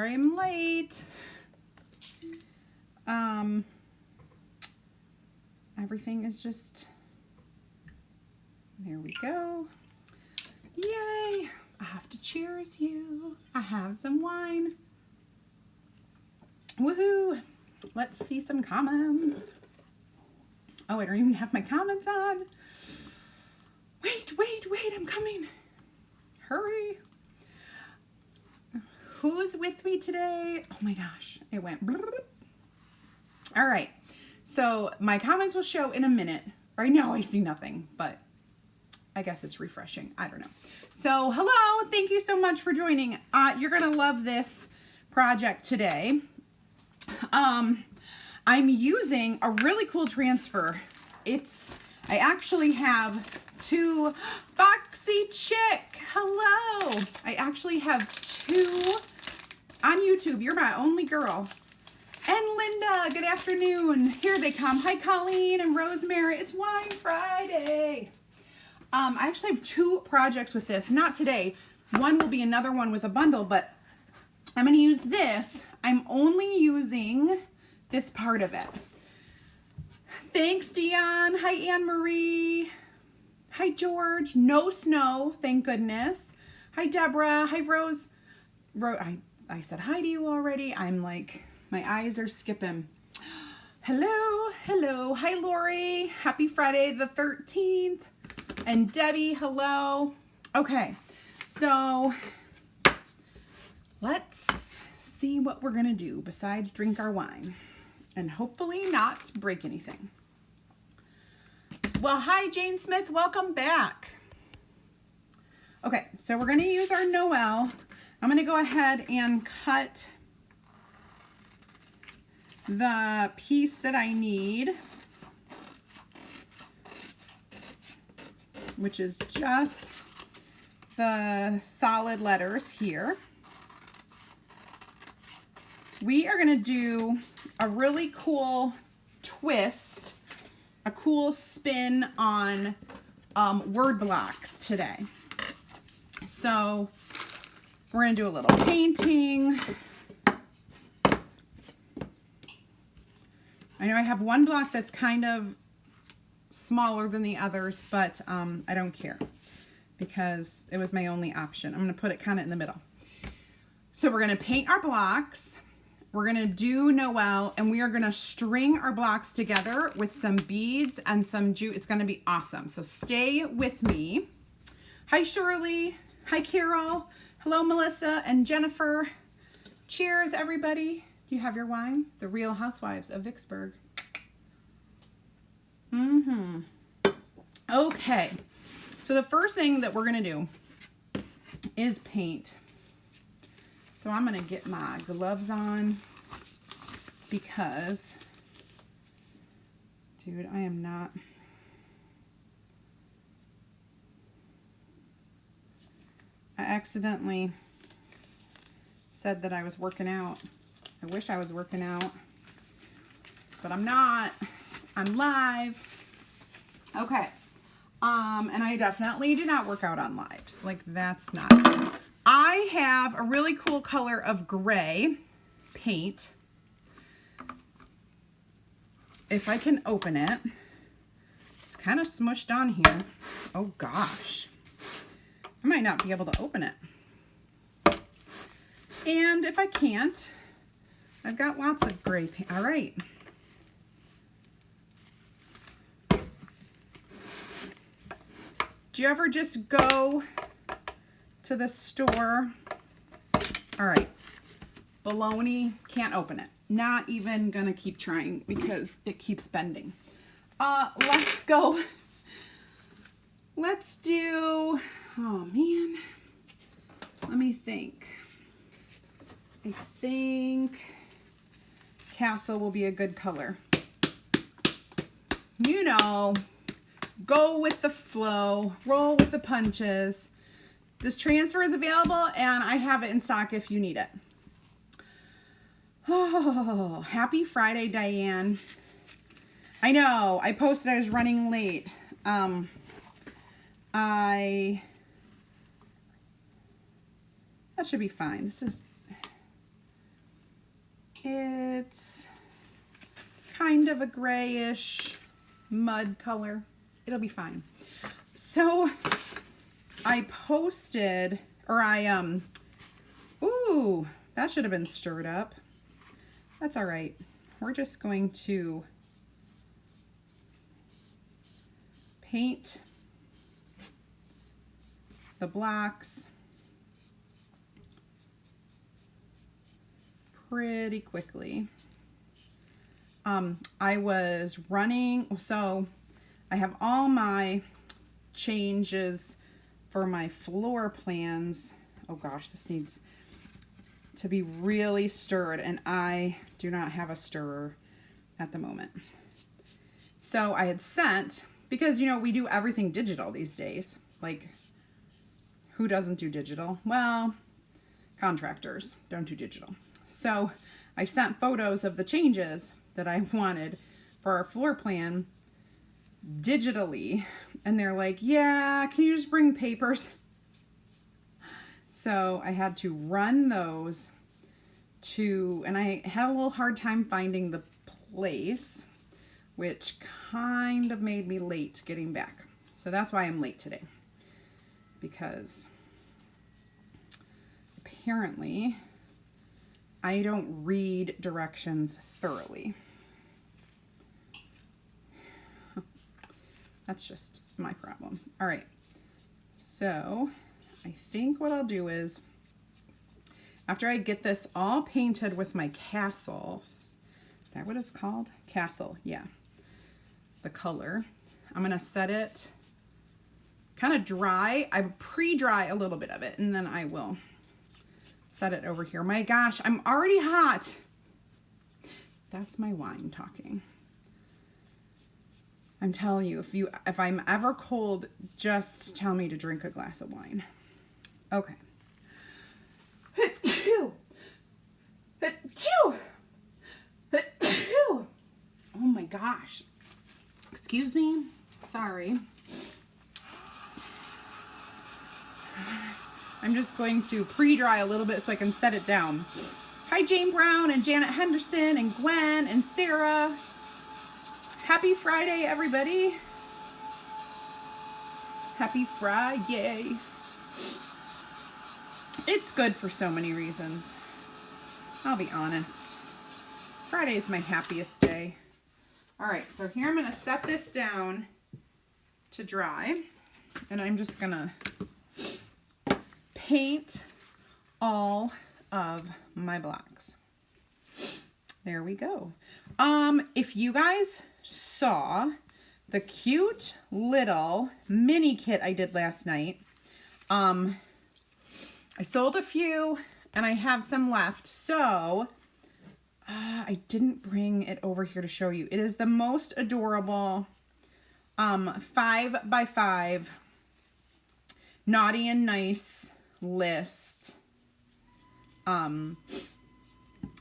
sorry I'm late. Everything is just, there we go. Yay! I have to cheers you. I have some wine. Woohoo! Let's see some comments. Oh, I don't even have my comments on. Wait, I'm coming. Hurry. Who's with me today? Oh my gosh, it went. All right, so my comments will show in a minute. Right now I see nothing, but I guess it's refreshing. I don't know. So hello, thank you so much for joining. You're gonna love this project today. I'm using a really cool transfer. I actually have two, Foxy Chick, hello. I actually have two on YouTube. You're my only girl. And Linda, good afternoon. Here they come. Hi, Colleen and Rosemary. It's Wine Friday. I actually have two projects with this. Not today. One will be another one with a bundle, but I'm going to use this. I'm only using this part of it. Thanks, Dion. Hi, Anne Marie. Hi, George. No snow, thank goodness. Hi, Deborah. Hi, Rose. I said hi to you already. I'm like, my eyes are skipping. Hello. Hi, Lori. Happy Friday the 13th. And Debbie, hello. Okay, so let's see what we're gonna do besides drink our wine and hopefully not break anything. Well, hi, Jane Smith. Welcome back. Okay, so we're going to use our Noel. I'm going to go ahead and cut the piece that I need, which is just the solid letters here. We are going to do a really cool twist, a cool spin on word blocks today. So we're going to do a little painting. I know I have one block that's kind of smaller than the others, but I don't care because it was my only option. I'm going to put it kind of in the middle. So we're going to paint our blocks. We're going to do Noel, and we are going to string our blocks together with some beads and some jute. It's going to be awesome. So stay with me. Hi, Shirley. Hi, Carol. Hello, Melissa and Jennifer. Cheers, everybody. You have your wine? The Real Housewives of Vicksburg. Okay. So the first thing that we're going to do is paint. So I'm going to get my gloves on because, dude, I am not. I accidentally said that I was working out. I wish I was working out, but I'm not. I'm live. Okay. And I definitely do not work out on lives. Like, that's not. I have a really cool color of gray paint. If I can open it, it's kind of smushed on here. Oh gosh, I might not be able to open it. And if I can't, I've got lots of gray paint. All right. Do you ever just go to the store? All right, baloney, can't open it. Not even gonna keep trying because it keeps bending. Let's go. Let's do, oh man, let me think. I think Castle will be a good color. You know, go with the flow, roll with the punches. This transfer is available and I have it in stock if you need it. Oh, happy Friday, Diane. I know, I posted I was running late. That should be fine. This is, kind of a grayish mud color. It'll be fine. So I posted, or ooh, that should have been stirred up. That's all right. We're just going to paint the blacks pretty quickly. I was running, so I have all my changes for my floor plans. Oh gosh, this needs to be really stirred, and I do not have a stirrer at the moment. So I had sent, because you know, we do everything digital these days. Like, who doesn't do digital? Well, contractors don't do digital. So I sent photos of the changes that I wanted for our floor plan digitally, and they're like, yeah, can you just bring papers? So I had to run those to, and I had a little hard time finding the place, which kind of made me late getting back. So that's why I'm late today, because apparently I don't read directions thoroughly. That's just my problem. All right, so I think what I'll do is, after I get this all painted with my castles, is that what it's called? Castle, yeah. The color. I'm gonna set it kind of dry. I pre-dry a little bit of it, and then I will set it over here. My gosh, I'm already hot. That's my wine talking. I'm telling you, if I'm ever cold, just tell me to drink a glass of wine. Okay. Oh my gosh. Excuse me. Sorry. I'm just going to pre-dry a little bit so I can set it down. Hi, Jane Brown and Janet Henderson and Gwen and Sarah. Happy Friday, everybody. Happy Friday. It's good for so many reasons. I'll be honest. Friday is my happiest day. All right, so here I'm gonna set this down to dry, and I'm just gonna paint all of my blocks. There we go. If you guys saw the cute little mini kit I did last night, I sold a few and I have some left, so I didn't bring it over here to show you. It is the most adorable 5x5 naughty and nice list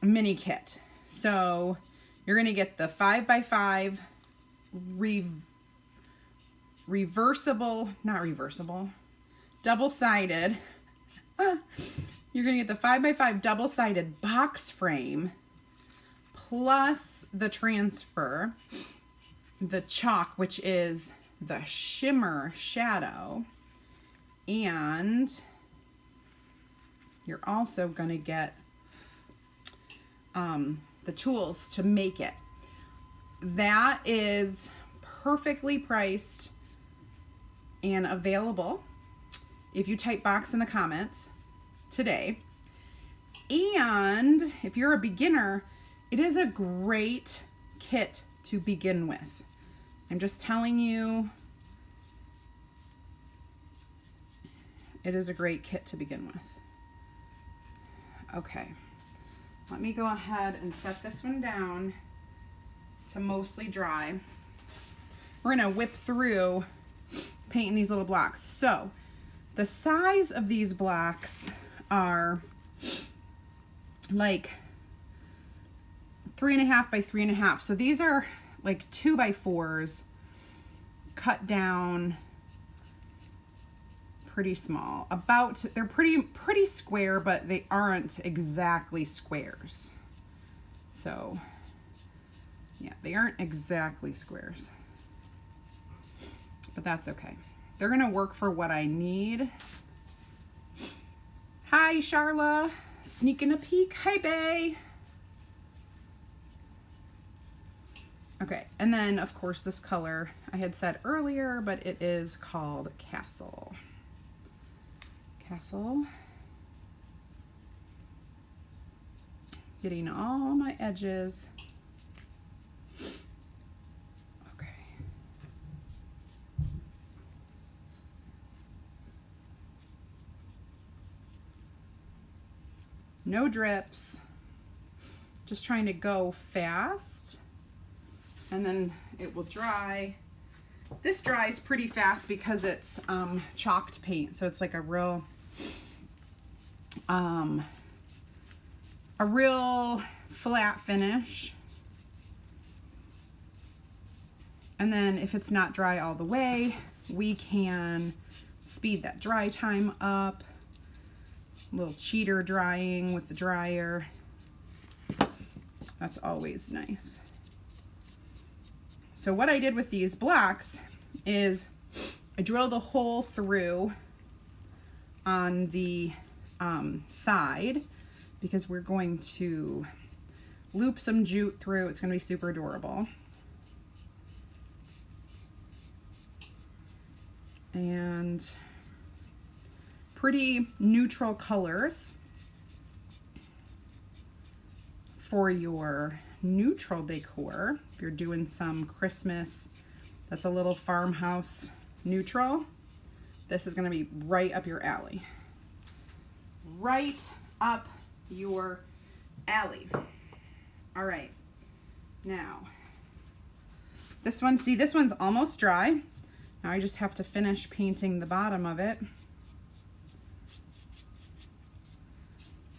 mini kit. So you're gonna get the 5x5 double-sided. You're gonna get the 5x5 double-sided box frame, plus the transfer, the chalk, which is the shimmer shadow, and you're also gonna get the tools to make it. That is perfectly priced and available if you type box in the comments today. And if you're a beginner, it is a great kit to begin with. I'm just telling you, it is a great kit to begin with. Okay, let me go ahead and set this one down to mostly dry. We're gonna whip through painting these little blocks. So the size of these blocks are like 3.5 by 3.5. So these are like 2x4s cut down pretty small. They're pretty square, but they aren't exactly squares. So Yeah, they aren't exactly squares, but that's okay. They're gonna work for what I need. Hi, Charla. Sneaking a peek. Hi, Bay. Okay, and then of course this color I had said earlier, but it is called Castle. Castle. Getting all my edges. Okay. No drips. Just trying to go fast. And then it will dry. This dries pretty fast because it's chalked paint, so it's like a real flat finish. And then if it's not dry all the way, we can speed that dry time up. A little cheater drying with the dryer. That's always nice. So what I did with these blocks is I drilled a hole through on the side because we're going to loop some jute through. It's going to be super adorable. And pretty neutral colors for your neutral decor. If you're doing some Christmas that's a little farmhouse neutral, this is going to be right up your alley. Right up your alley. All right, now this one, see, this one's almost dry. Now I just have to finish painting the bottom of it.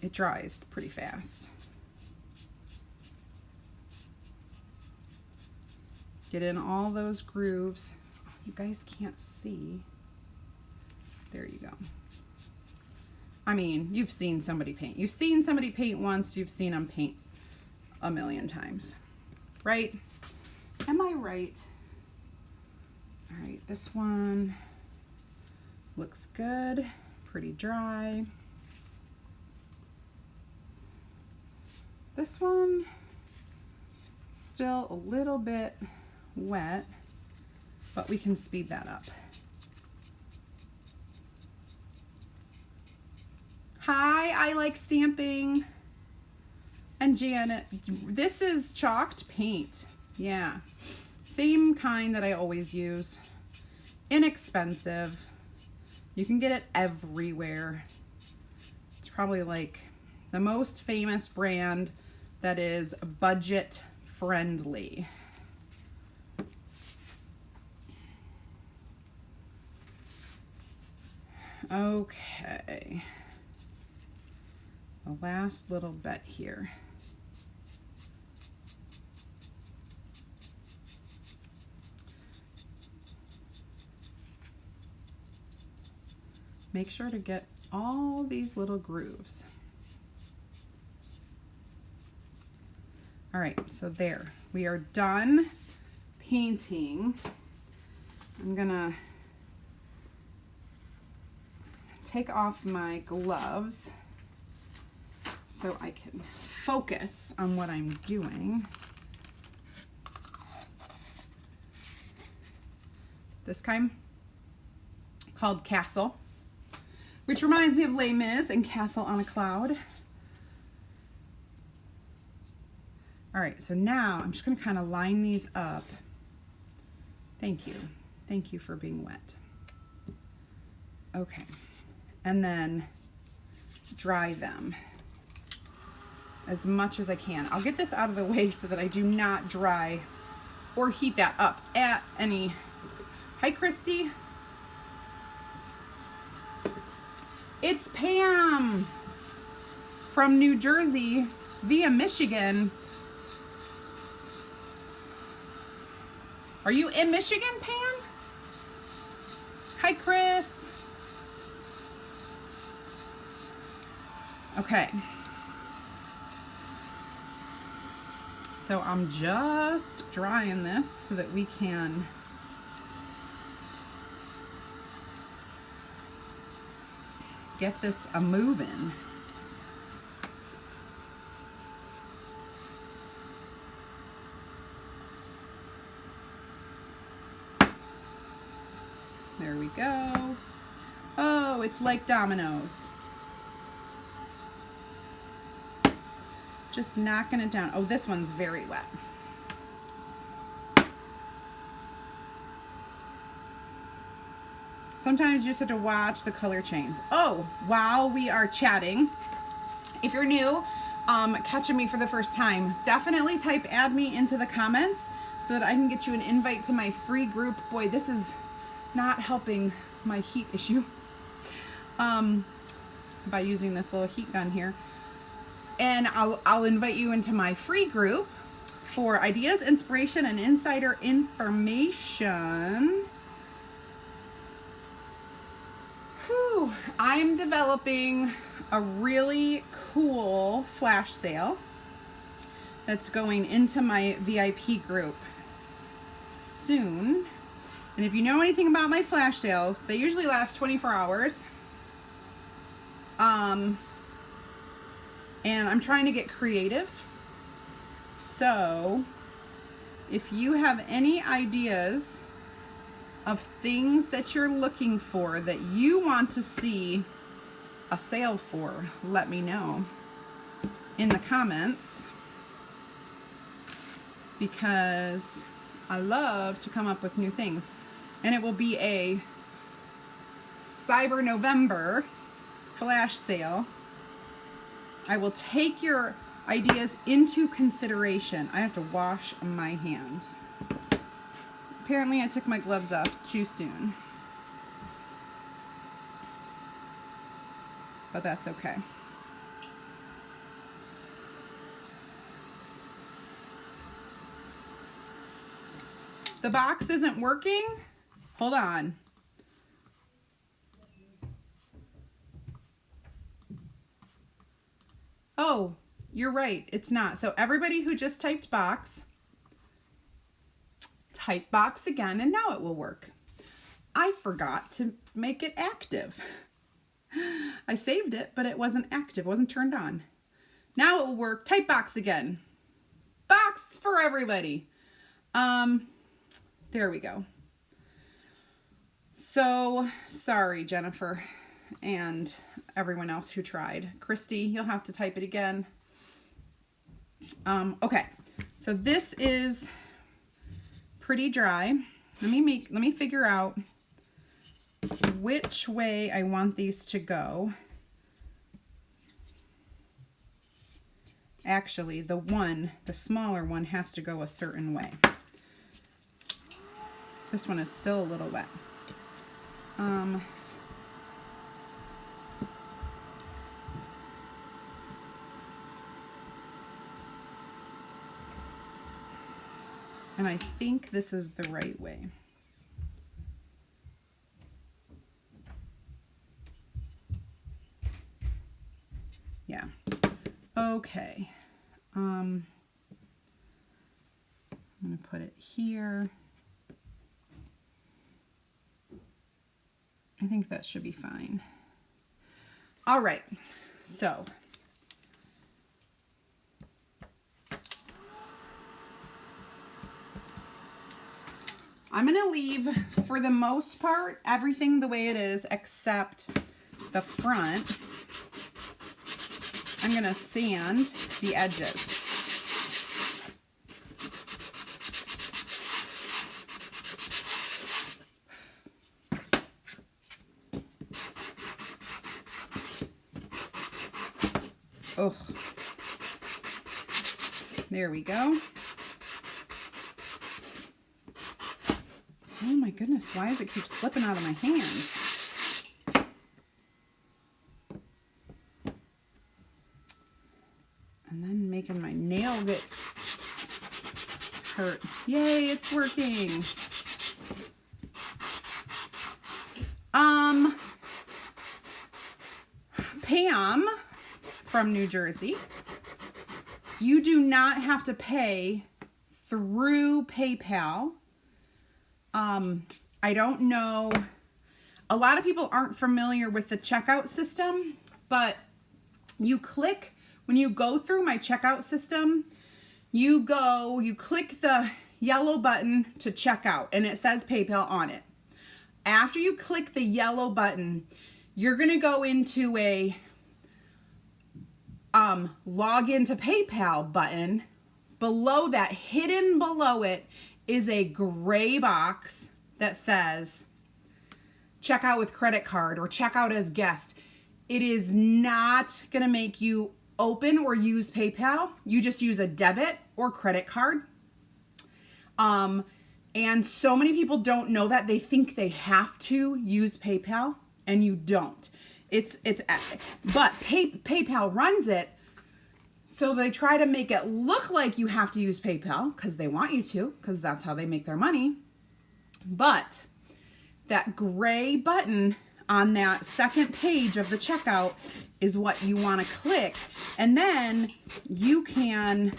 It dries pretty fast. Get in all those grooves. Oh, you guys can't see. There you go. I mean, you've seen somebody paint. You've seen somebody paint once, you've seen them paint a million times, right? Am I right? All right, this one looks good, pretty dry. This one, still a little bit wet, but we can speed that up. Hi, I like stamping. And Janet, this is chalked paint. Yeah, same kind that I always use. Inexpensive. You can get it everywhere. It's probably like the most famous brand that is budget friendly. Okay, the last little bit here. Make sure to get all these little grooves. All right, so there, we are done painting. I'm gonna take off my gloves so I can focus on what I'm doing. This kind called Castle, which reminds me of Les Mis and Castle on a Cloud. All right, so now I'm just gonna kind of line these up. Thank you. Thank you for being wet. Okay, and then dry them as much as I can. I'll get this out of the way so that I do not dry or heat that up at any. Hi, Christy. It's Pam from New Jersey via Michigan. Are you in Michigan, Pam? Hi, Chris. Okay. So I'm just drying this so that we can get this a moving. There we go. Oh, it's like dominoes. Just knocking it down. Oh, this one's very wet. Sometimes you just have to watch the color change. Oh, while we are chatting, if you're new, catching me for the first time, definitely type add me into the comments so that I can get you an invite to my free group. Boy, this is not helping my heat issue by using this little heat gun here. And I'll invite you into my free group for ideas, inspiration, and insider information. Whew. I'm developing a really cool flash sale that's going into my VIP group soon. And if you know anything about my flash sales, they usually last 24 hours. And I'm trying to get creative. So if you have any ideas of things that you're looking for that you want to see a sale for, let me know in the comments, because I love to come up with new things. And it will be a Cyber November flash sale. I will take your ideas into consideration. I have to wash my hands. Apparently I took my gloves off too soon. But that's okay. The box isn't working? Hold on. Oh, you're right. It's not. So everybody who just typed box, type box again, and now it will work. I forgot to make it active. I saved it, but it wasn't active. It wasn't turned on. Now it will work. Type box again. Box for everybody. There we go. So sorry, Jennifer, and everyone else who tried. Christy, you'll have to type it again. Okay, so this is pretty dry. Let me figure out which way I want these to go. Actually, the smaller one has to go a certain way. This one is still a little wet. And I think this is the right way. Yeah. Okay. I'm going to put it here. I think that should be fine. All right. So I'm going to leave, for the most part, everything the way it is except the front. I'm going to sand the edges. Oh, there we go. Oh my goodness, why does it keep slipping out of my hands? And then making my nail get hurt. Yay, it's working. Pam from New Jersey You do not have to pay through PayPal. I don't know. A lot of people aren't familiar with the checkout system, but you click, when you go through my checkout system, you click the yellow button to check out, and it says PayPal on it. After you click the yellow button, you're going to go into a log into PayPal button. Below that, hidden below it, is a gray box that says check out with credit card or check out as guest. It is not going to make you open or use PayPal. You just use a debit or credit card. And so many people don't know that. They think they have to use PayPal, and you don't. But PayPal runs it, so they try to make it look like you have to use PayPal because they want you to, because that's how they make their money. But that gray button on that second page of the checkout is what you want to click, and then you can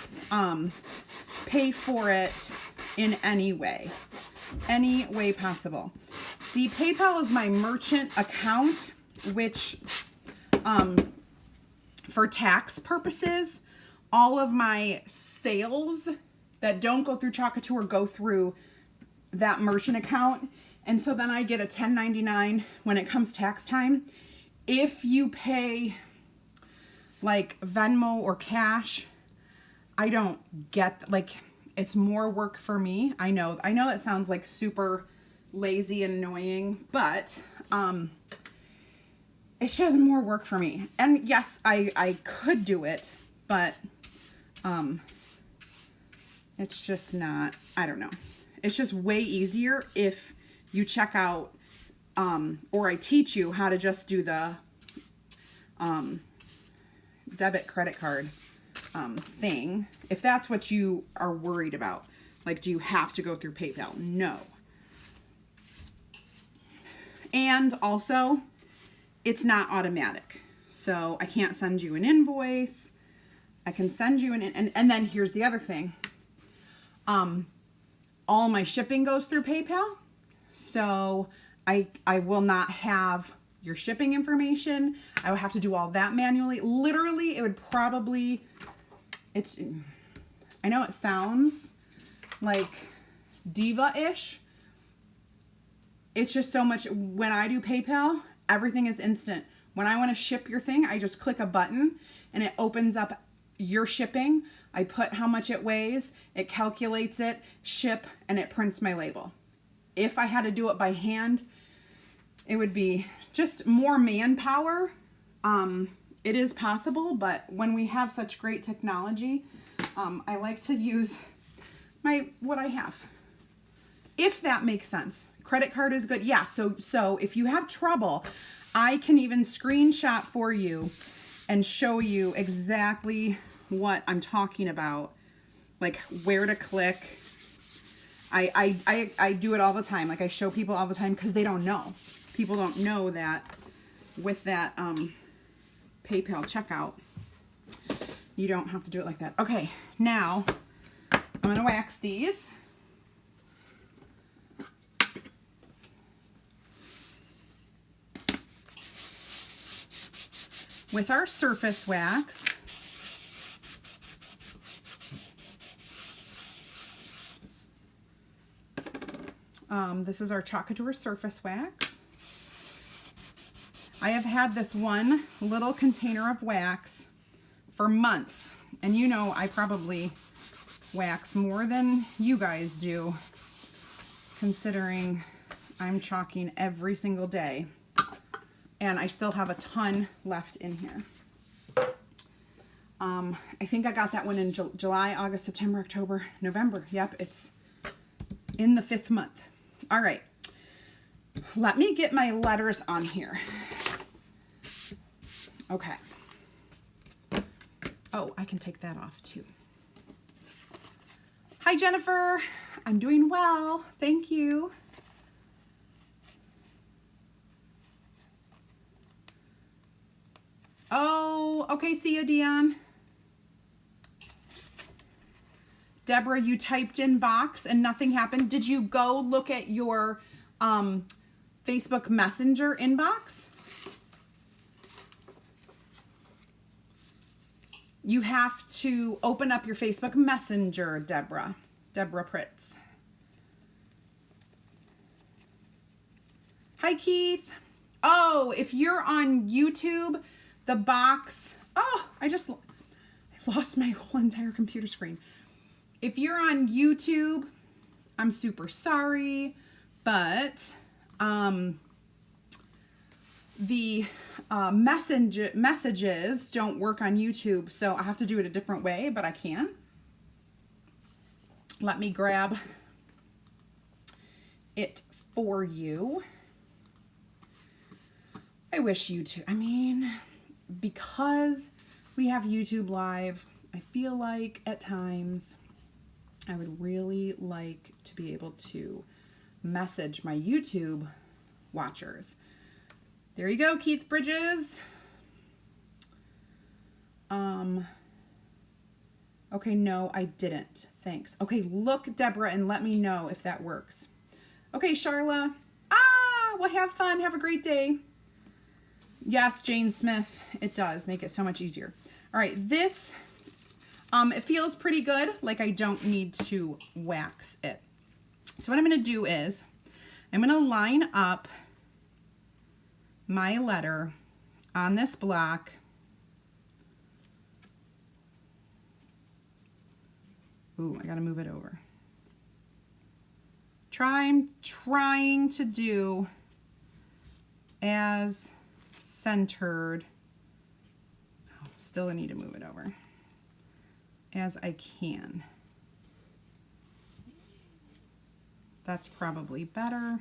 pay for it in any way possible. See, PayPal is my merchant account, which for tax purposes, all of my sales that don't go through Couture go through that merchant account. And so then I get a 1099 when it comes tax time. If you pay like Venmo or cash, I don't get, like, it's more work for me. I know that sounds like super lazy and annoying, but it's just more work for me. And yes, I could do it, but it's just not, I don't know. It's just way easier if you check out, or I teach you how to just do the debit credit card thing. If that's what you are worried about, like, do you have to go through PayPal? No. And also, it's not automatic. So I can't send you an invoice. I can send you and then here's the other thing. All my shipping goes through PayPal. So I will not have your shipping information. I would have to do all that manually. Literally, it would probably, I know it sounds like diva-ish. It's just so much. When I do PayPal, everything is instant. When I want to ship your thing, I just click a button and it opens up your shipping. I put how much it weighs, it calculates it, ship, and it prints my label. If I had to do it by hand, it would be just more manpower. It is possible, but when we have such great technology, I like to use what I have. If that makes sense. Credit card is good. Yeah, so if you have trouble, I can even screenshot for you and show you exactly what I'm talking about, like where to click. I do it all the time. Like, I show people all the time because they don't know. People don't know that with that PayPal checkout, you don't have to do it like that. Okay, now I'm gonna wax these. With our surface wax. This is our Couture surface wax. I have had this one little container of wax for months, and you know I probably wax more than you guys do, considering I'm chalking every single day, and I still have a ton left in here. I think I got that one in July, August, September, October, November. Yep, it's in the 5th month. All right, let me get my letters on here. Okay. Oh, I can take that off too. Hi, Jennifer. I'm doing well. Thank you. Oh, okay. See you, Dion. Deborah, you typed in box and nothing happened. Did you go look at your Facebook Messenger inbox? You have to open up your Facebook Messenger, Deborah. Deborah Pritz. Hi, Keith. Oh, if you're on YouTube, the box... Oh, I lost my whole entire computer screen. If you're on YouTube, I'm super sorry, but the messages don't work on YouTube, so I have to do it a different way, but I can. Let me grab it for you. I wish YouTube, I mean, because we have YouTube Live, I feel like at times I would really like to be able to message my YouTube watchers. There you go, Keith Bridges. Okay, no, I didn't. Thanks. Okay, look, Deborah, and let me know if that works. Okay, Charla. Well, have fun. Have a great day. Yes, Jane Smith, it does make it so much easier. All right, this, it feels pretty good. Like I don't need to wax it. So what I'm going to do is I'm going to line up my letter on this block. Ooh, I got to move it over. I'm trying to do as centered, still I need to move it over, as I can. That's probably better.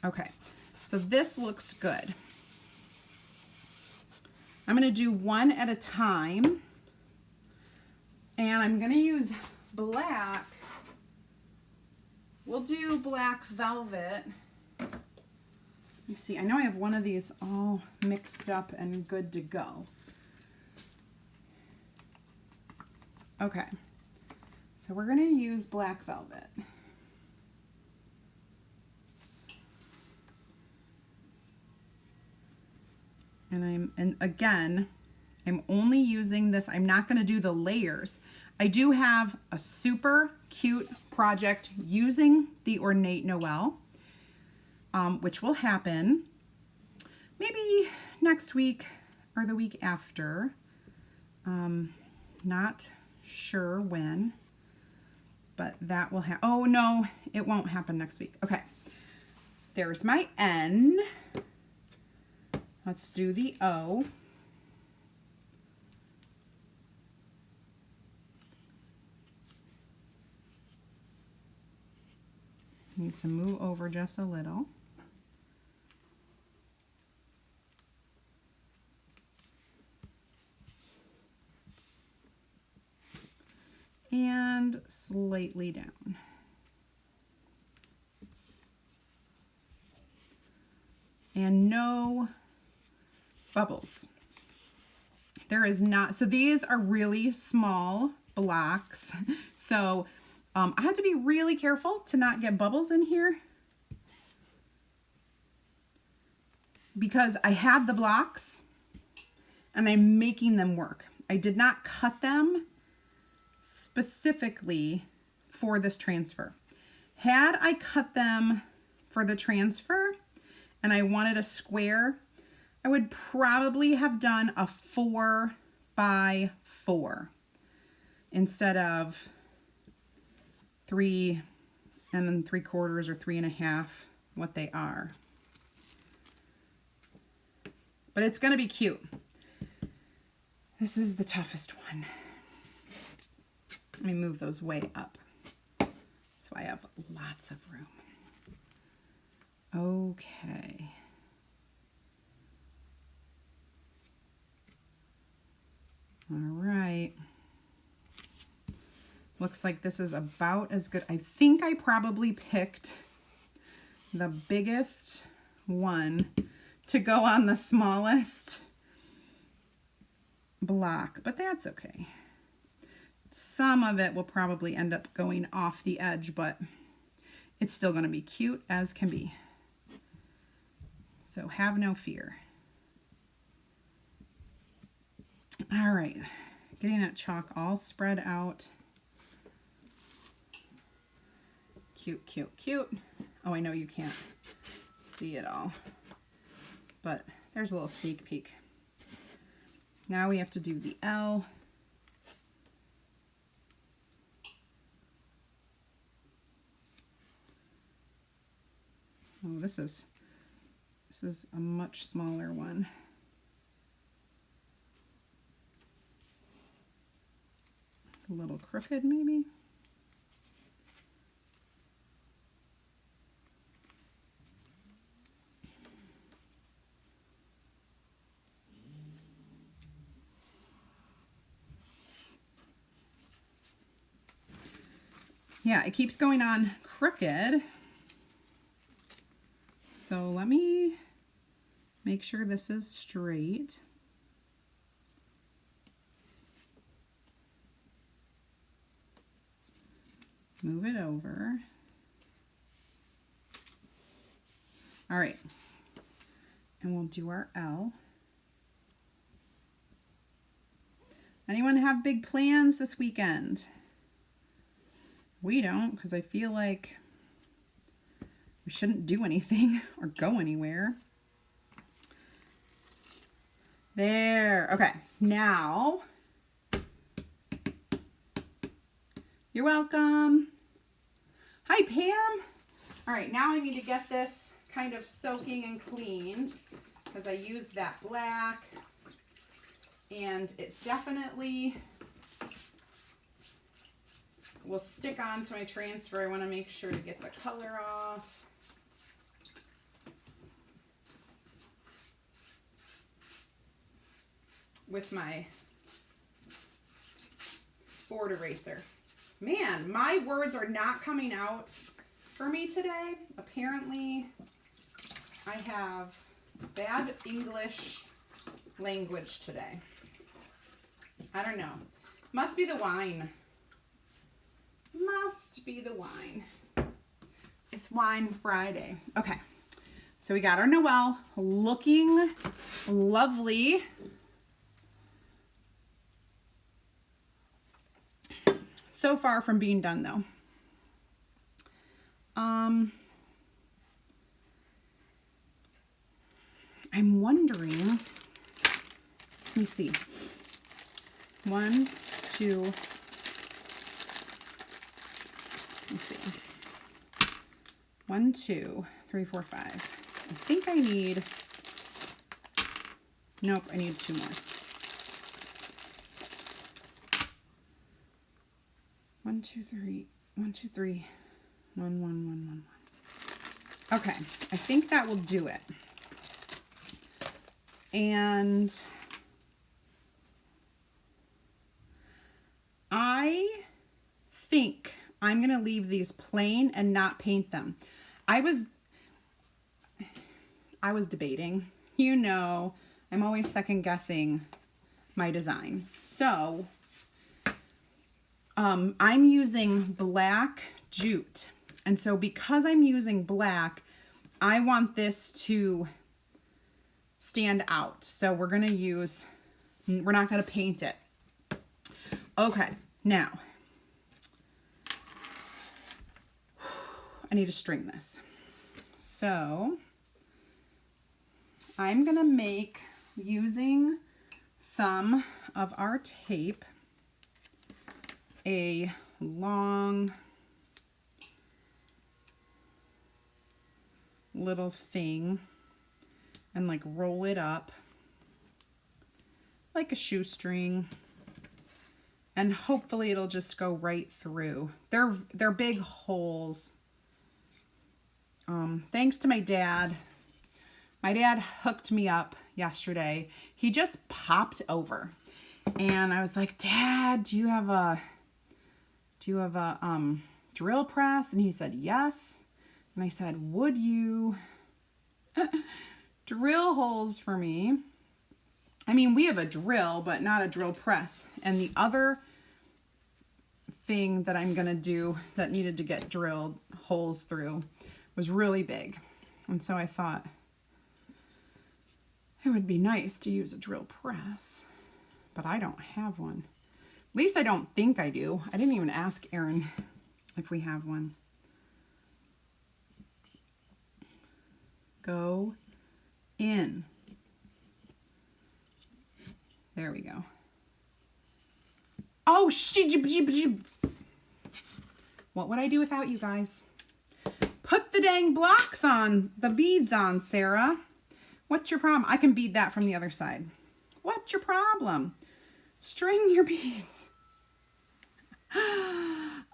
Okay, so this looks good. I'm going to do one at a time, and I'm going to use black. We'll do black velvet. Let me see, I know I have one of these all mixed up and good to go. Okay, so we're going to use black velvet. And again, I'm only using this. I'm not going to do the layers. I do have a super cute project using the Ornate Noel, which will happen maybe next week or the week after. Not sure when, but that will happen. Oh no, it won't happen next week. Okay, there's my N. Let's do the O. Needs to move over just a little. And slightly down. And no bubbles. There is not, so these are really small blocks. So I have to be really careful to not get bubbles in here, because I had the blocks and I'm making them work. I did not cut them specifically for this transfer. Had I cut them for the transfer and I wanted a square, I would probably have done a 4 by 4 instead of 3 and then 3/4 or 3.5, what they are. But it's going to be cute. This is the toughest one. Let me move those way up so I have lots of room. Okay. All right. Looks like this is about as good. I think I probably picked the biggest one to go on the smallest block, but that's okay. Some of it will probably end up going off the edge, but it's still going to be cute as can be. So have no fear. All right, getting that chalk all spread out. Cute, cute, cute. Oh, I know you can't see it all, but there's a little sneak peek. Now we have to do the L. Oh, this is a much smaller one. A little crooked maybe. Yeah, it keeps going on crooked. So let me make sure this is straight. Move it over. All right, and we'll do our L. Anyone have big plans this weekend? We don't, because I feel like we shouldn't do anything or go anywhere. There. Okay. Now, you're welcome. Hi, Pam. All right. Now I need to get this kind of soaking and cleaned because I used that black and it definitely will stick onto my transfer. I want to make sure to get the color off. With my board eraser. Man, my words are not coming out for me today. Apparently, I have bad English language today. I don't know. Must be the wine. Must be the wine. It's Wine Friday. Okay, so we got our Noel looking lovely. So far from being done though. I'm wondering, let me see. 1, 2, let me see. 1, 2, 3, 4, 5. I think I need, nope, I need 2 more. 1, 2, 3, 1, 2, 3, 1, 1, 1, 1, 1. Okay, I think that will do it. And I think I'm going to leave these plain and not paint them. I was debating. You know, I'm always second guessing my design. So, I'm using black jute. And so because I'm using black, I want this to stand out. So we're going to use, we're not going to paint it. Okay, now I need to string this. So I'm going to make, using some of our tape, a long little thing and like roll it up like a shoestring, and hopefully it'll just go right through. They're big holes. Thanks to my dad. My dad hooked me up yesterday. He just popped over and I was like, Dad, do you have a drill press? And he said, yes. And I said, would you drill holes for me? I mean, we have a drill, but not a drill press. And the other thing that I'm gonna do that needed to get drilled holes through was really big. And so I thought it would be nice to use a drill press, but I don't have one. At least I don't think I do. I didn't even ask Erin if we have one. Go in. There we go. Oh, what would I do without you guys? Put the dang blocks on, the beads on, Sarah. What's your problem? I can bead that from the other side. What's your problem? String your beads.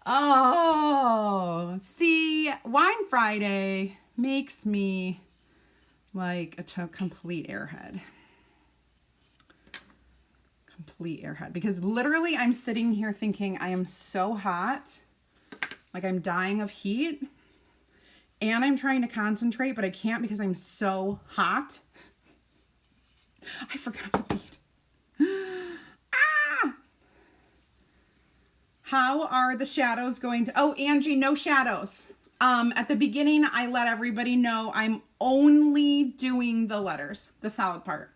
Oh, see, Wine Friday makes me like a complete airhead. Complete airhead. Because literally I'm sitting here thinking I am so hot. Like I'm dying of heat. And I'm trying to concentrate, but I can't because I'm so hot. I forgot the bead. Ah! How are the shadows going to... Oh, Angie, no shadows. At the beginning, I let everybody know I'm only doing the letters, the solid part.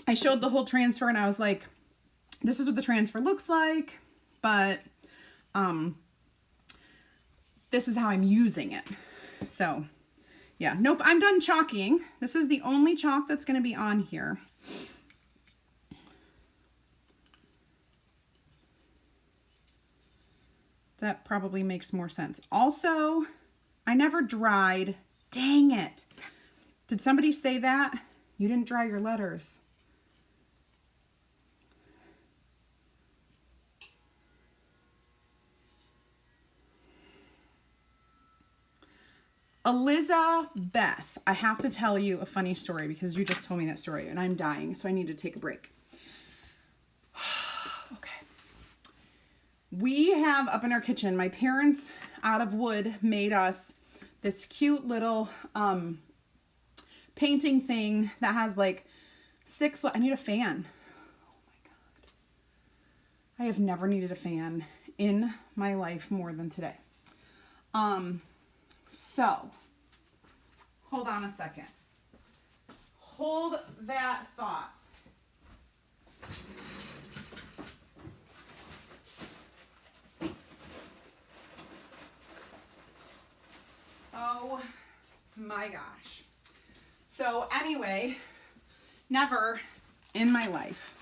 I showed the whole transfer and I was like, this is what the transfer looks like, but this is how I'm using it. So yeah, nope, I'm done chalking. This is the only chalk that's going to be on here. That probably makes more sense. Also, I never dried. Dang it. Did somebody say that? You didn't dry your letters. Elizabeth, I have to tell you a funny story because you just told me that story and I'm dying, so I need to take a break. Okay. We have up in our kitchen, my parents out of wood made us this cute little painting thing that has like I need a fan. Oh my God. I have never needed a fan in my life more than today. So, hold on a second. Hold that thought. Oh my gosh. So anyway, never in my life.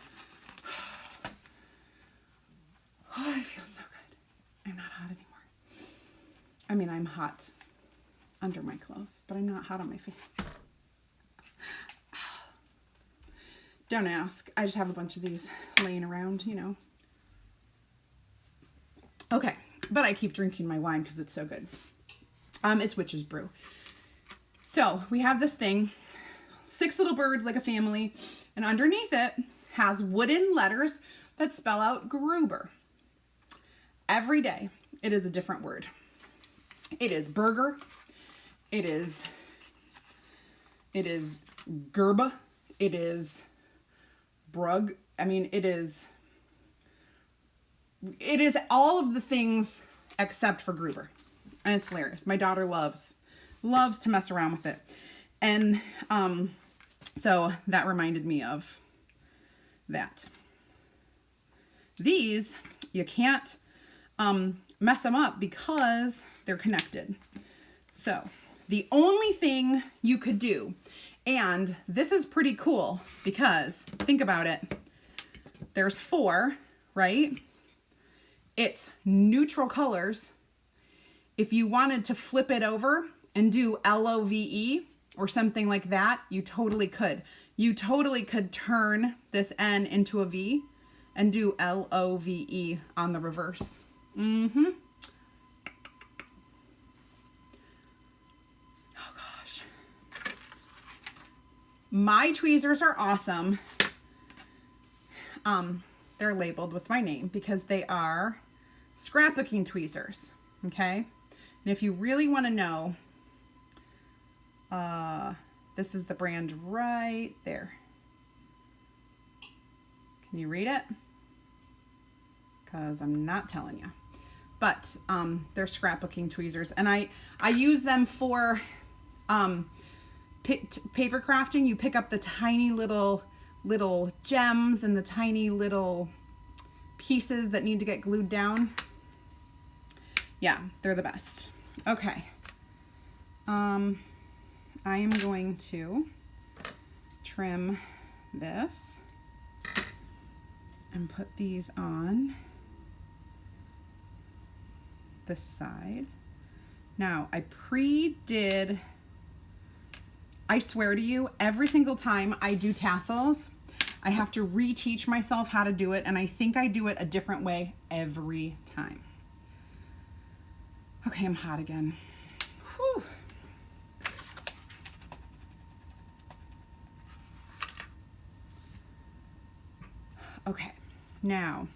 Oh, I feel so good. I'm not hot anymore. I mean, I'm hot under my clothes, but I'm not hot on my face. Don't ask. I just have a bunch of these laying around, you know. Okay, but I keep drinking my wine because it's so good. It's Witch's Brew. So we have this thing, 6 little birds like a family, and underneath it has wooden letters that spell out Gruber. Every day it is a different word. It is burger. It is gerba. It is brug. I mean, it is all of the things except for Gruber. And it's hilarious. My daughter loves to mess around with it. And so that reminded me of that. These, you can't mess them up because they're connected. So the only thing you could do, and this is pretty cool because think about it. There's 4, right? It's neutral colors. If you wanted to flip it over and do LOVE or something like that, you totally could. You totally could turn this N into a V and do LOVE on the reverse. Mm-hmm. Oh gosh. My tweezers are awesome. They're labeled with my name because they are scrapbooking tweezers. Okay. And if you really want to know, this is the brand right there. Can you read it? because I'm not telling you. But they're scrapbooking tweezers, and I use them for paper crafting. You pick up the tiny little gems and the tiny little pieces that need to get glued down. Yeah, they're the best. Okay. I am going to trim this and put these on this side. Now, I swear to you, every single time I do tassels, I have to reteach myself how to do it, and I think I do it a different way every time. Okay, I'm hot again. Whew. Okay, now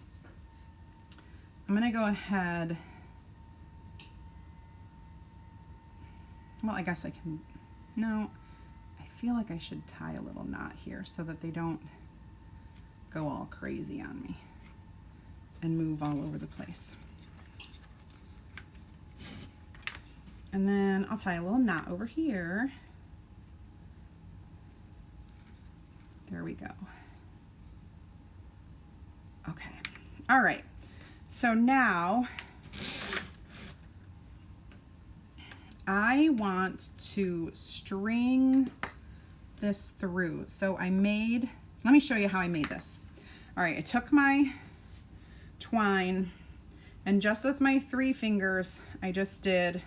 I'm gonna go ahead. Well, I guess I can, no, I feel like I should tie a little knot here so that they don't go all crazy on me and move all over the place. And then I'll tie a little knot over here. There we go. Okay, all right. So now I want to string this through. So let me show you how I made this. All right, I took my twine and just with my 3 fingers, I just did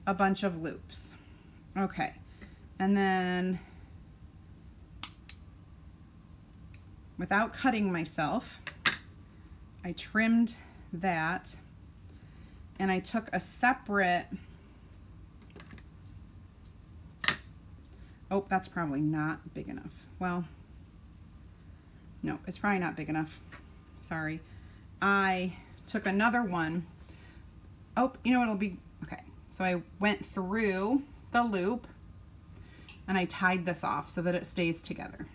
a bunch of loops. Okay, and then without cutting myself, I trimmed that, and I took a separate, oh, that's probably not big enough. Well, no, it's probably not big enough. Sorry. I took another one. Oh, you know what, it'll be, okay. So I went through the loop and I tied this off so that it stays together.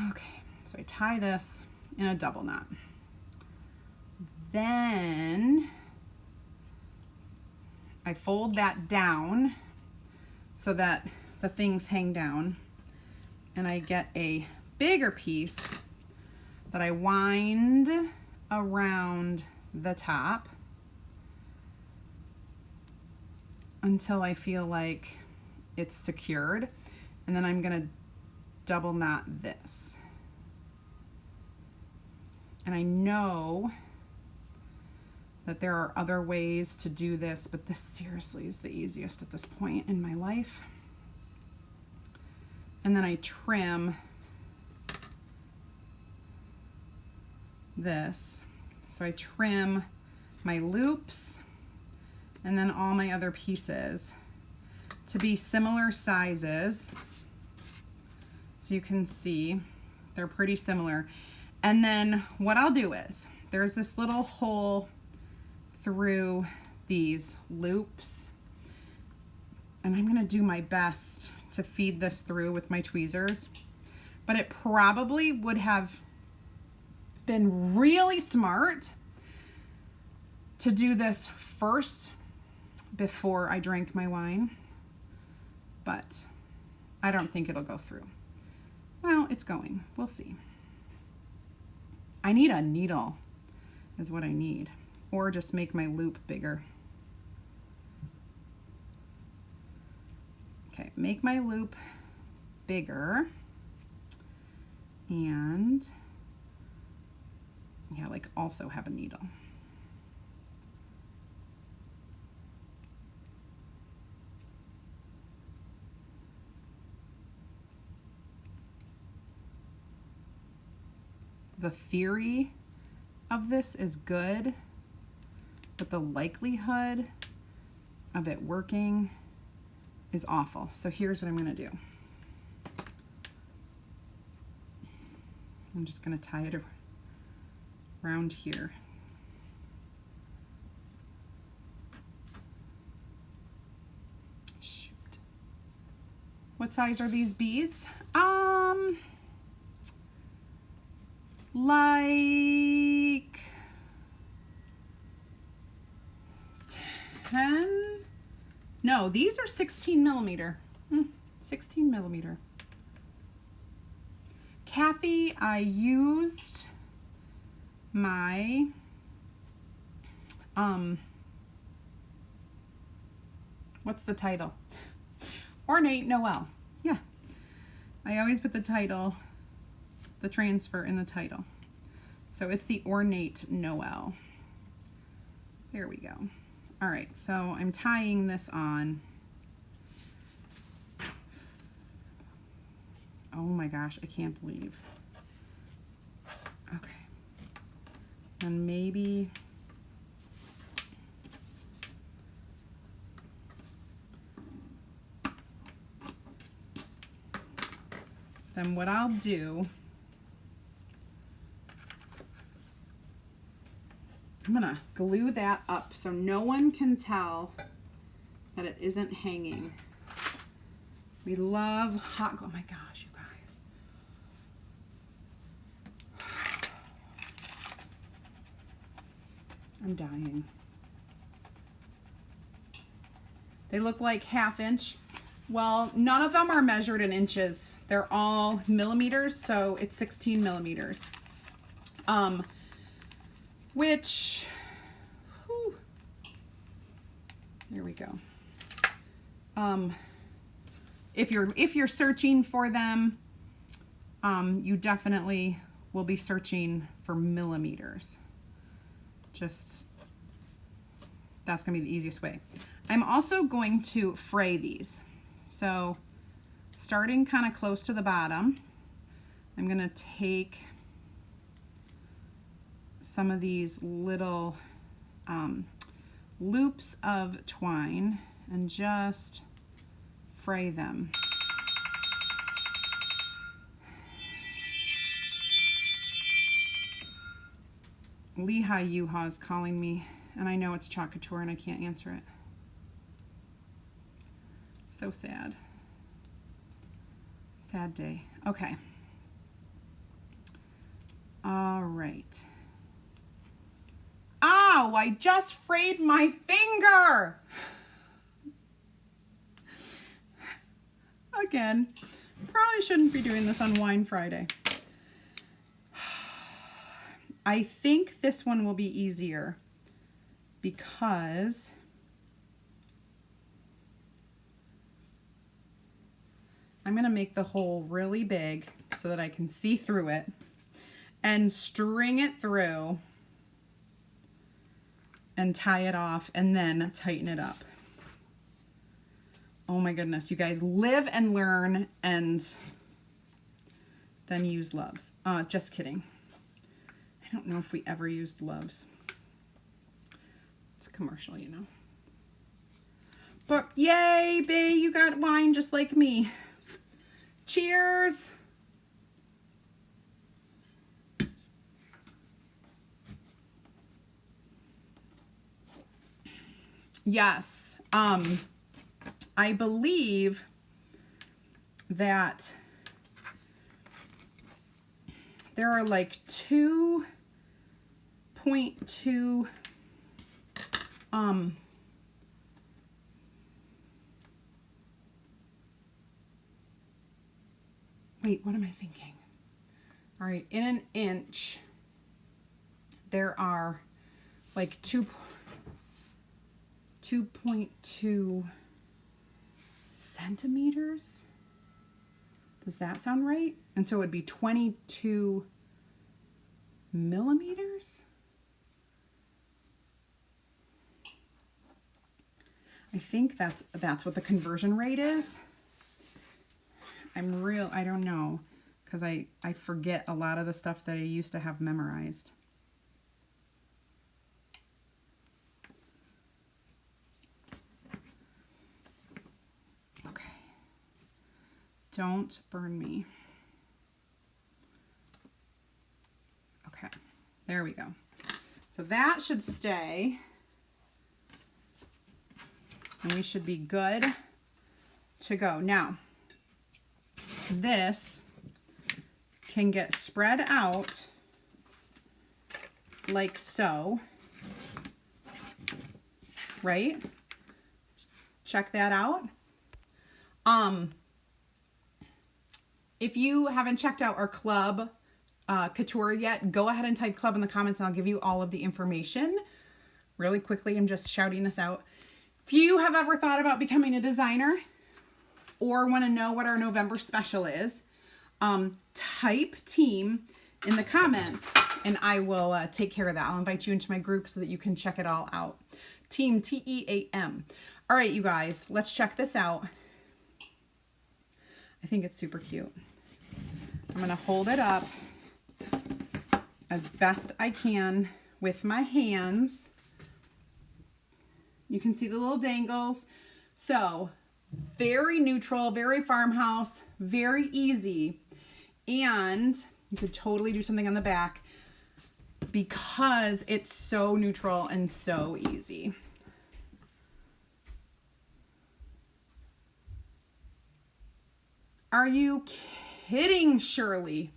Okay, so I tie this in a double knot. Then I fold that down so that the things hang down, and I get a bigger piece that I wind around the top until I feel like it's secured, and then I'm gonna double knot this. And I know that there are other ways to do this, but this seriously is the easiest at this point in my life. And then I trim this. So I trim my loops and then all my other pieces to be similar sizes. So you can see they're pretty similar. And then what I'll do is, there's this little hole through these loops, and I'm gonna do my best to feed this through with my tweezers, but it probably would have been really smart to do this first before I drank my wine, but I don't think it'll go through. Well, it's going, we'll see. I need a needle is what I need, or just make my loop bigger. Okay, make my loop bigger, and yeah, like also have a needle. The theory of this is good, but the likelihood of it working is awful. So here's what I'm gonna do. I'm just gonna tie it around here. Shoot. What size are these beads? like 10. No, these are 16 millimeter. 16 millimeter. Kathy, I used my what's the title? Ornate Noel. Yeah. I always put the title, the transfer in the title. So it's the Ornate Noel. There we go. All right, so I'm tying this on. Oh my gosh, I can't believe. Okay. And maybe then what I'll do, I'm gonna glue that up so no one can tell that it isn't hanging. We love hot glue. Oh my gosh, you guys. I'm dying. They look like 1/2 inch. Well, none of them are measured in inches. They're all millimeters, so it's 16 millimeters. Which, whew, there we go. If you're searching for them, you definitely will be searching for millimeters. Just, that's gonna be the easiest way. I'm also going to fray these. So starting kind of close to the bottom, I'm gonna take some of these little loops of twine and just fray them. Lehigh Yuha is calling me, and I know it's Couture and I can't answer it. So sad. Sad day. Okay. All right. Ow, I just frayed my finger. Again, probably shouldn't be doing this on Wine Friday. I think this one will be easier because I'm going to make the hole really big so that I can see through it and string it through and tie it off and then tighten it up. Oh my goodness, you guys, live and learn and then use loves. Just kidding. I don't know if we ever used loves. It's a commercial, you know. But yay, bae, you got wine just like me. Cheers. Yes. I believe that there are like 2.2 wait, what am I thinking? All right, in an inch there are like 2.2 centimeters. Does that sound right? And so it would be 22 millimeters. I think that's what the conversion rate is. I don't know, because I forget a lot of the stuff that I used to have memorized. Okay. Don't burn me. Okay, there we go. So that should stay. And we should be good to go. Now, this can get spread out like so, right? Check that out. If you haven't checked out our club, Couture yet, go ahead and type club in the comments and I'll give you all of the information. Really quickly, I'm just shouting this out. If you have ever thought about becoming a designer or want to know what our November special is, type team in the comments and I will take care of that. I'll invite you into my group so that you can check it all out. Team, T-E-A-M. All right, you guys, let's check this out. I think it's super cute. I'm going to hold it up as best I can with my hands. You can see the little dangles. So very neutral, very farmhouse, very easy. And you could totally do something on the back because it's so neutral and so easy. Are you kidding, Shirley?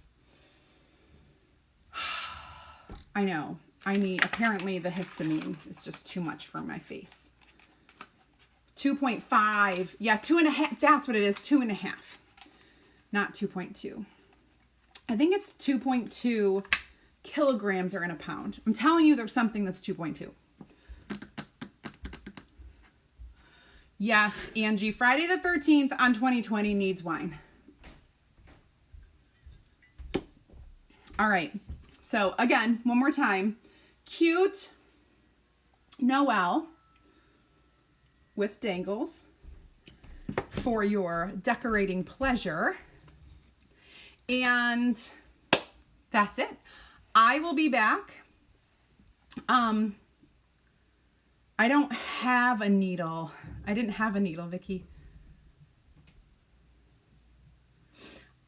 I know. Apparently the histamine is just too much for my face. 2.5. Yeah, 2.5. That's what it is. 2.5. Not 2.2. I think it's 2.2 kilograms are in a pound. I'm telling you there's something that's 2.2. Yes, Angie, Friday the 13th on 2020 needs wine. All right. So again, one more time. Cute Noel with dangles for your decorating pleasure. And that's it. I will be back. I don't have a needle. I didn't have a needle, Vicki.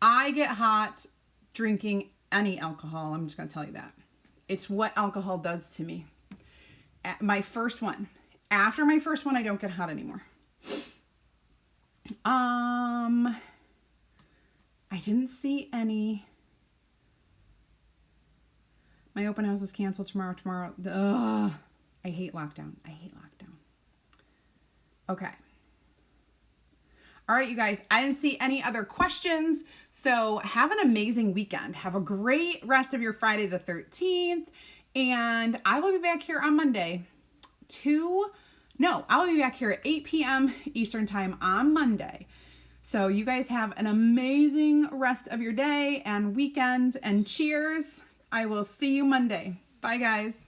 I get hot drinking any alcohol. I'm just going to tell you that. It's what alcohol does to me. At my first one. After my first one, I don't get hot anymore. I didn't see any. My open house is canceled tomorrow. Ugh. I hate lockdown. Okay. All right, you guys, I didn't see any other questions. So have an amazing weekend. Have a great rest of your Friday the 13th. And I will be back here on Monday I'll be back here at 8 p.m. Eastern time on Monday. So you guys have an amazing rest of your day and weekend and cheers. I will see you Monday. Bye, guys.